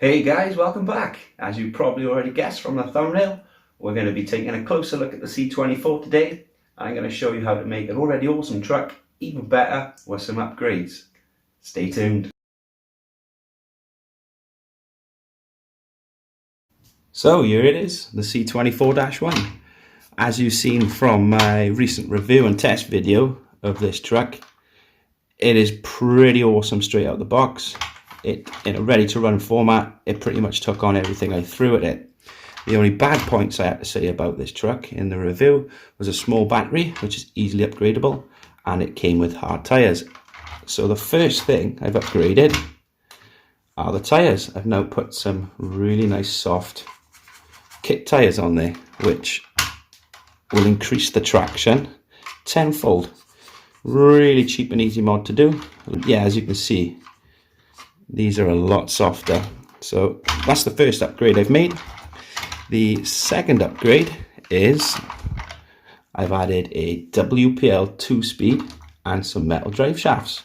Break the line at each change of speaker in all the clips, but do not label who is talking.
Hey guys, welcome back. As you probably already guessed from the thumbnail, we're going to be taking a closer look at the C24 today. I'm going to show you how to make an already awesome truck even better with some upgrades. Stay tuned. So here it is, the C24-1. As you've seen from my recent review and test video of this truck, it is pretty awesome straight out the box. In a ready to run format, it pretty much took on everything I threw at it. The only bad points I had to say about this truck in the review was a small battery, which is easily upgradable, and it came with hard tyres. So the first thing I've upgraded are the tyres. I've now put some really nice soft kit tyres on there, which will increase the traction tenfold. Really cheap and easy mod to do. Yeah, as you can see, these are a lot softer. So that's the first upgrade I've made. The second upgrade is I've added a WPL 2-speed and some metal drive shafts.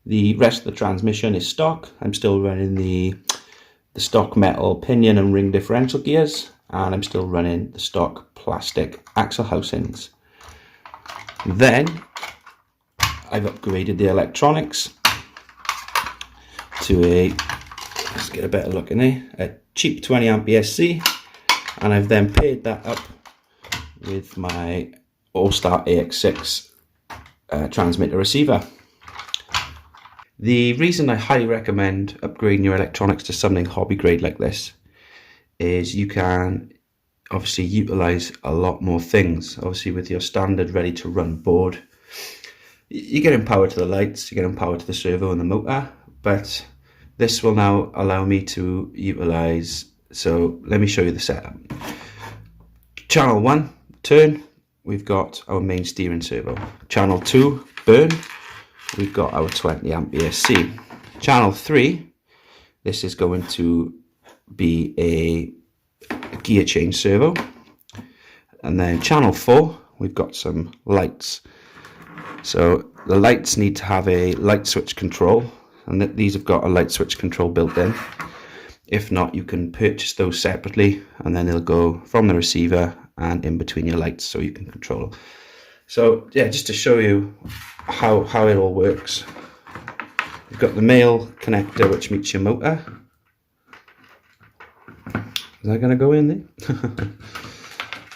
The rest of the transmission is stock. I'm still running the stock metal pinion and ring differential gears, and I'm still running the stock plastic axle housings. Then I've upgraded the electronics to let's get a better look in there, a cheap 20 ampere C, and I've then paired that up with my Austar AX6 transmitter receiver. The reason I highly recommend upgrading your electronics to something hobby grade like this is you can obviously utilize a lot more things. Obviously with your standard ready to run board, you get power to the lights, you get power to the servo and the motor, but this will now allow me to utilize, so let me show you the setup. Channel 1, turn, we've got our main steering servo. Channel 2, burn, we've got our 20 ampere C. Channel 3, this is going to be a gear change servo. And then channel 4, we've got some lights. So the lights need to have a light switch control, and these have got a light switch control built in. If not, you can purchase those separately, and then they'll go from the receiver and in between your lights so you can control. So yeah, just to show you how it all works. You've got the male connector which meets your motor. Is that going to go in there?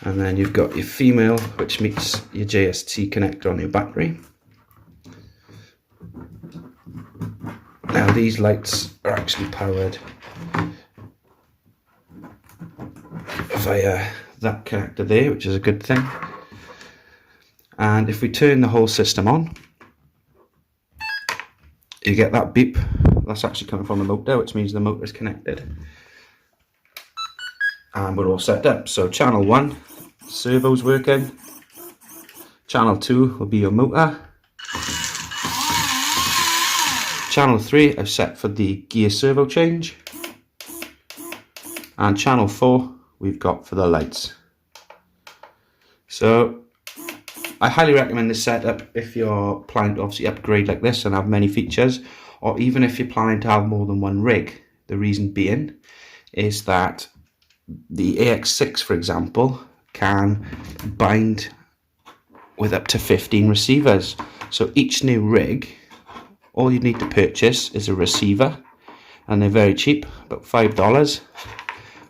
And then you've got your female which meets your JST connector on your battery. Now these lights are actually powered via that connector there, which is a good thing. And if we turn the whole system on, you get that beep. That's actually coming from the motor, which means the motor is connected. And we're all set up. So channel 1, servo's working. Channel 2 will be your motor. Channel 3 I've set for the gear servo change, and channel 4 we've got for the lights. So I highly recommend this setup if you're planning to obviously upgrade like this and have many features, or even if you're planning to have more than one rig. The reason being is that the AX6, for example, can bind with up to 15 receivers. So each new rig, all you need to purchase is a receiver, and they're very cheap, about $5,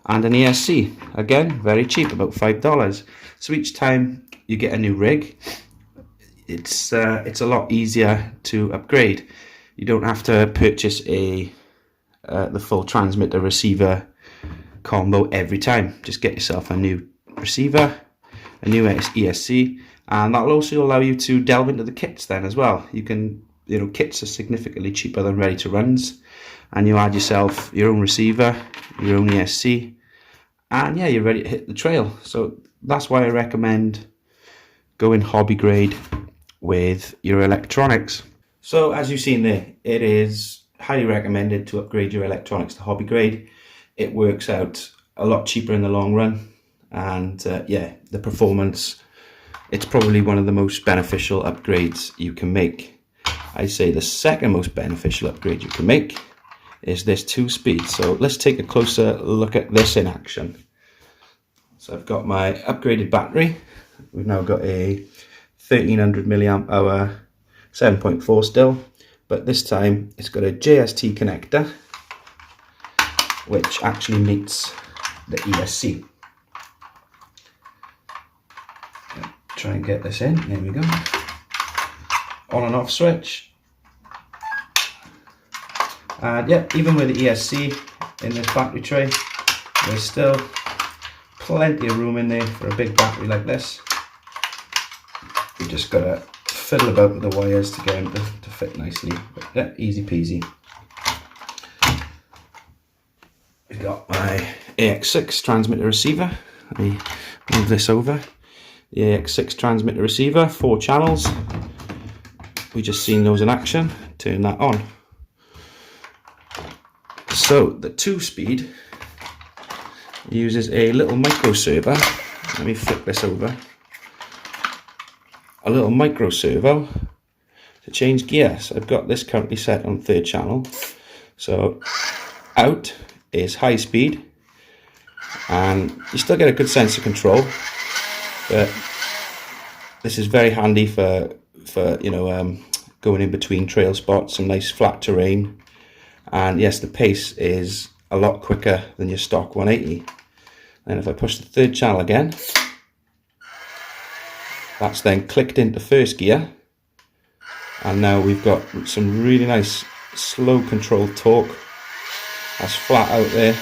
and an ESC, again very cheap, about $5. So each time you get a new rig, it's a lot easier to upgrade. You don't have to purchase the full transmitter receiver combo every time. Just get yourself a new receiver, a new ESC, and that'll also allow you to delve into the kits then as well. You can, kits are significantly cheaper than ready to runs, and you add yourself your own receiver, your own ESC, and yeah, you're ready to hit the trail. So that's why I recommend going hobby grade with your electronics. So as you've seen there, it is highly recommended to upgrade your electronics to hobby grade. It works out a lot cheaper in the long run, and yeah, the performance, it's probably one of the most beneficial upgrades you can make. I say the second most beneficial upgrade you can make is this 2-speed. So let's take a closer look at this in action. So I've got my upgraded battery. We've now got a 1300 milliamp hour 7.4 still, but this time it's got a JST connector which actually meets the ESC. Try and get this in. There we go. On and off switch. And yeah, even with the ESC in this battery tray, there's still plenty of room in there for a big battery like this. You just gotta fiddle about with the wires to get them to fit nicely. But yeah, easy peasy. We've got my AX6 transmitter receiver. Let me move this over. The AX6 transmitter receiver, 4 channels. We just seen those in action. Turn that on. So the 2-speed uses a little micro servo. Let me flip this over. A little micro servo to change gear. So I've got this currently set on 3rd channel. So out is high speed, and you still get a good sense of control, but this is very handy for you know, going in between trail spots, some nice flat terrain. And yes, the pace is a lot quicker than your stock 180. And if I push the 3rd channel again, that's then clicked into 1st gear, and now we've got some really nice slow controlled torque. That's flat out there.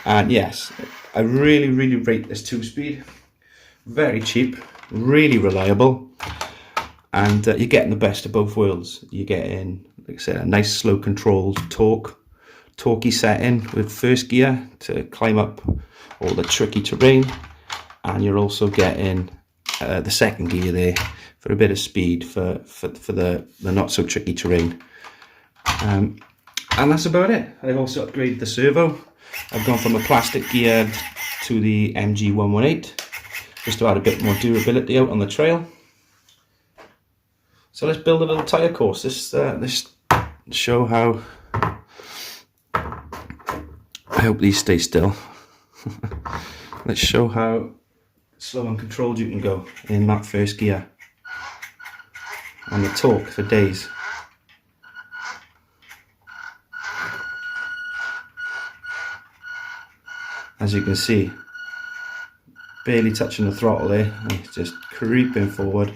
And yes, I really rate this 2-speed. Very cheap, really reliable, and you're getting the best of both worlds. You're getting, like I said, a nice slow controlled torquey setting with 1st gear to climb up all the tricky terrain, and you're also getting the 2nd gear there for a bit of speed for the not so tricky terrain. And that's about it. I've also upgraded the servo. I've gone from a plastic gear to the MG118 just to add a bit more durability out on the trail. So let's build a little tyre course. This show how, I hope these stay still. Let's show how slow and controlled you can go in that 1st gear and the torque for days. As you can see, barely touching the throttle there, and it's just creeping forward.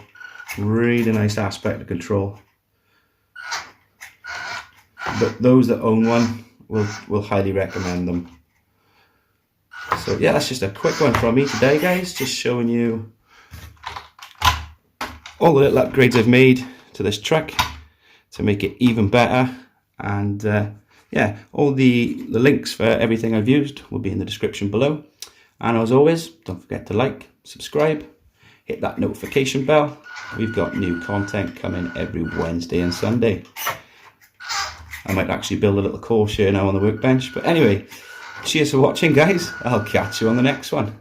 Really nice aspect of control. But those that own one will highly recommend them. So yeah, that's just a quick one from me today, guys. Just showing you all the little upgrades I've made to this truck to make it even better. And yeah, all the links for everything I've used will be in the description below. And as always, don't forget to like, subscribe, hit that notification bell. We've got new content coming every Wednesday and Sunday. I might actually build a little course here now on the workbench. But anyway, cheers for watching, guys. I'll catch you on the next one.